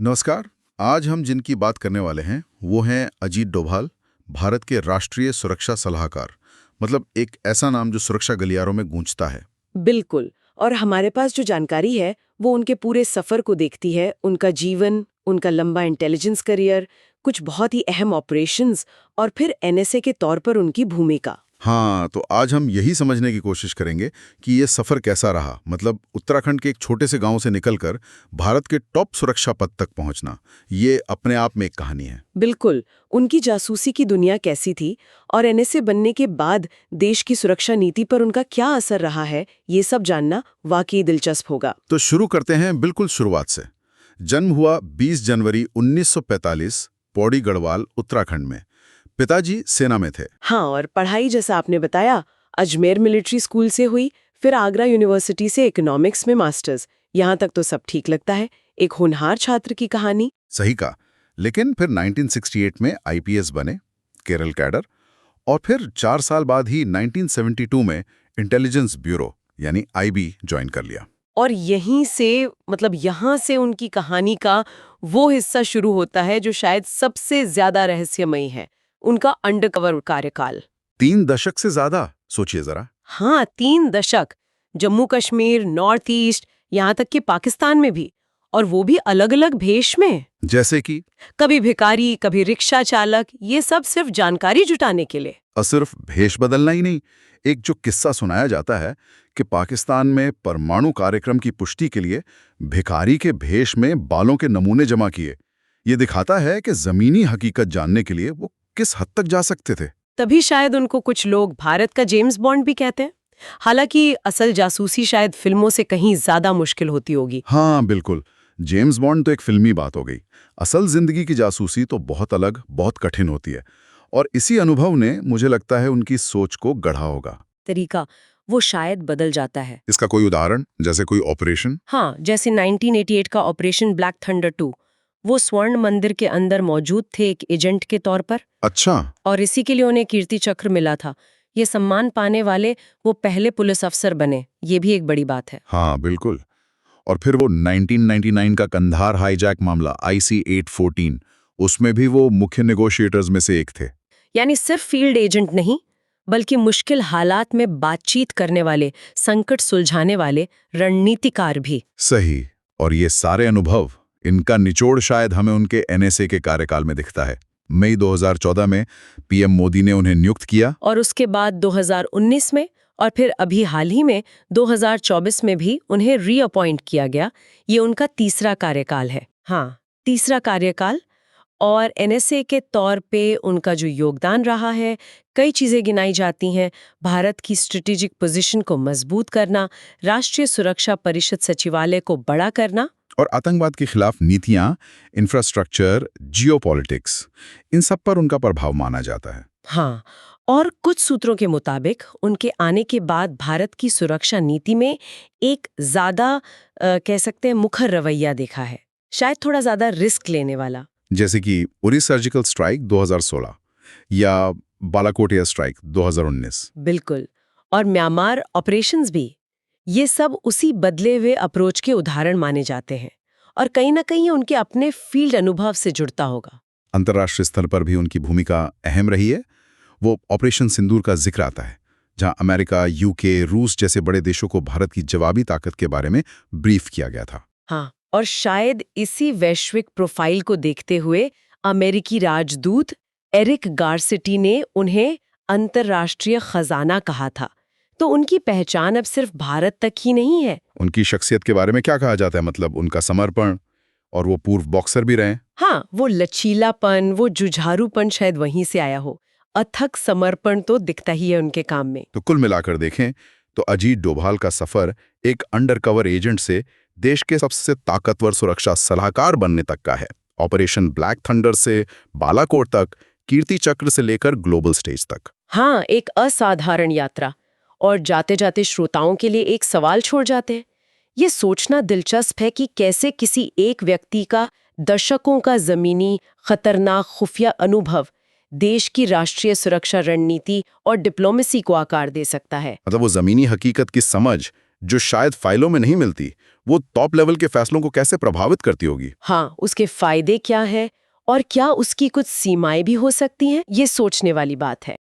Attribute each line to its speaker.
Speaker 1: नमस्कार। आज हम जिनकी बात करने वाले हैं वो हैं अजीत डोभाल, भारत के राष्ट्रीय सुरक्षा सलाहकार। मतलब एक ऐसा नाम जो सुरक्षा गलियारों में गूंजता है।
Speaker 2: बिल्कुल। और हमारे पास जो जानकारी है वो उनके पूरे सफर को देखती है, उनका जीवन, उनका लंबा इंटेलिजेंस करियर, कुछ बहुत ही अहम ऑपरेशंस और फिर एनएसए के तौर पर उनकी भूमिका।
Speaker 1: हाँ, तो आज हम यही समझने की कोशिश करेंगे कि ये सफर कैसा रहा। मतलब उत्तराखंड के एक छोटे से गांव से निकलकर भारत के टॉप सुरक्षा पद तक पहुंचना, ये अपने आप में एक कहानी है।
Speaker 2: बिल्कुल। उनकी जासूसी की दुनिया कैसी थी और एनएसए बनने के बाद देश की सुरक्षा नीति पर उनका क्या असर रहा है, ये सब जानना वाकई दिलचस्प होगा।
Speaker 1: तो शुरू करते हैं बिल्कुल शुरुआत से। जन्म हुआ 20 जनवरी 1945 पौड़ी गढ़वाल, उत्तराखंड में। पिताजी सेना में थे।
Speaker 2: हाँ, और पढ़ाई जैसा आपने बताया अजमेर मिलिट्री स्कूल से हुई, फिर आगरा यूनिवर्सिटी से इकोनॉमिक्स में मास्टर्स। यहाँ तक तो सब ठीक लगता है, एक होनहार छात्र की कहानी।
Speaker 1: सही कहा। लेकिन फिर 1968 में आईपीएस बने, केरल कैडर, और फिर 4 साल बाद ही 1972 में इंटेलिजेंस ब्यूरो यानी आईबी ज्वाइन कर लिया।
Speaker 2: और यहीं से यहाँ से उनकी कहानी का वो हिस्सा शुरू होता है जो शायद सबसे ज्यादा रहस्यमयी है, उनका अंडरकवर कार्यकाल।
Speaker 1: 3 दशक से ज्यादा, सोचिए जरा।
Speaker 2: हाँ, 3 दशक। जम्मू कश्मीर, नॉर्थ ईस्ट, यहाँ तक कि पाकिस्तान में भी, और वो भी अलग अलग भेष में।
Speaker 1: जैसे कि
Speaker 2: कभी भिखारी, कभी रिक्शा चालक, ये सब सिर्फ जानकारी जुटाने के लिए।
Speaker 1: और सिर्फ भेष बदलना ही नहीं, एक जो किस्सा सुनाया जाता है कि पाकिस्तान में परमाणु कार्यक्रम की पुष्टि के लिए भिखारी के भेष में बालों के नमूने जमा किए। ये दिखाता है कि जमीनी हकीकत जानने के लिए वो किस हद तक जा सकते थे।
Speaker 2: तभी शायद उनको कुछ लोग भारत का जेम्स बॉन्ड भी कहते हैं। हालांकि असल जासूसी शायद फिल्मों से कहीं ज्यादा मुश्किल होती होगी।
Speaker 1: हाँ बिल्कुल, जेम्स बॉन्ड तो एक फिल्मी बात हो गई। असल जिंदगी की जासूसी तो बहुत अलग, बहुत कठिन होती है। और इसी अनुभव ने, मुझे लगता है, उनकी सोच को गढ़ा होगा।
Speaker 2: तरीका वो शायद बदल जाता है।
Speaker 1: इसका कोई उदाहरण, जैसे कोई ऑपरेशन?
Speaker 2: हाँ, जैसे 1988 का ऑपरेशन ब्लैक थंडर 2। वो स्वर्ण मंदिर के अंदर मौजूद थे एक एजेंट के तौर पर।
Speaker 1: अच्छा।
Speaker 2: और इसी के लिए उन्हें कीर्ति चक्र मिला था। ये सम्मान पाने वाले वो पहले पुलिस अफसर बने, ये भी एक बड़ी बात है।
Speaker 1: हाँ बिल्कुल। और फिर वो 1999 का कंधार हाईजैक मामला IC 814, उसमें भी वो मुख्य नेगोशिएटर्स में से एक थे।
Speaker 2: यानी सिर्फ फील्ड एजेंट नहीं, बल्कि मुश्किल हालात में बातचीत करने वाले, संकट सुलझाने वाले रणनीतिकार भी।
Speaker 1: सही। और ये सारे अनुभव, इनका निचोड़ शायद हमें उनके एनएसए के कार्यकाल में दिखता है। मई 2014 में पीएम मोदी ने उन्हें नियुक्त किया,
Speaker 2: और उसके बाद 2019 में, और फिर अभी हाल ही में 2024 में भी उन्हें रीअपॉइंट किया गया। ये उनका तीसरा कार्यकाल है। हाँ, तीसरा कार्यकाल। और एनएसए के तौर पे उनका जो योगदान रहा है, कई चीजें गिनाई जाती हैं। भारत की स्ट्रेटेजिक पोजीशन को मजबूत करना, राष्ट्रीय सुरक्षा परिषद सचिवालय को बड़ा करना,
Speaker 1: और आतंकवाद के खिलाफ नीतियां, इंफ्रास्ट्रक्चर, जियोपॉलिटिक्स, इन सब पर उनका प्रभाव माना जाता है।
Speaker 2: हाँ। और कुछ सूत्रों के मुताबिक उनके आने के बाद भारत की सुरक्षा नीति में एक ज्यादा कह सकते हैं मुखर रवैया देखा है, शायद थोड़ा ज्यादा रिस्क लेने वाला।
Speaker 1: जैसे कि उरी सर्जिकल स्ट्राइक 2016 या बालाकोट एयर स्ट्राइक 2019।
Speaker 2: बिल्कुल। और म्यांमार ऑपरेशंस भी, ये सब उसी बदले हुए अप्रोच के उदाहरण माने जाते हैं। और कहीं ना कहीं उनके अपने फील्ड अनुभव से जुड़ता होगा।
Speaker 1: अंतर्राष्ट्रीय स्तर पर भी उनकी भूमिका अहम रही है। वो ऑपरेशन सिंदूर का जिक्र आता है, जहां अमेरिका, यूके, रूस जैसे बड़े देशों को भारत की जवाबी ताकत के बारे में ब्रीफ किया गया था।
Speaker 2: हाँ, और शायद इसी वैश्विक प्रोफाइल को देखते हुए अमेरिकी राजदूत एरिक गारसेटी ने उन्हें अंतर्राष्ट्रीय खजाना कहा था। तो उनकी पहचान अब सिर्फ भारत तक ही नहीं है।
Speaker 1: उनकी शख्सियत के बारे में क्या कहा जाता है? मतलब उनका समर्पण, और वो पूर्व बॉक्सर भी रहे।
Speaker 2: हाँ, वो लचीलापन, वो जुझारूपन शायद वहीं से आया हो। अथक समर्पण तो दिखता ही है उनके काम में।
Speaker 1: तो कुल मिलाकर देखें तो अजीत डोभाल का सफर एक अंडरकवर एजेंट से देश के सबसे ताकतवर सुरक्षा सलाहकार बनने तक का है। ऑपरेशन ब्लैक थंडर से बालाकोट तक, कीर्ति चक्र से लेकर ग्लोबल स्टेज तक।
Speaker 2: हाँ, एक असाधारण यात्रा। और जाते जाते श्रोताओं के लिए एक सवाल छोड़ जाते हैं। ये सोचना दिलचस्प है कि कैसे किसी एक व्यक्ति का दशकों का जमीनी खतरनाक खुफिया अनुभव देश की राष्ट्रीय सुरक्षा रणनीति और डिप्लोमेसी को आकार दे सकता है।
Speaker 1: मतलब वो जमीनी हकीकत की समझ जो शायद फाइलों में नहीं मिलती, वो टॉप लेवल के फैसलों को कैसे प्रभावित करती होगी।
Speaker 2: हाँ, उसके फायदे क्या है और क्या उसकी कुछ सीमाएं भी हो सकती हैं, ये सोचने वाली बात है।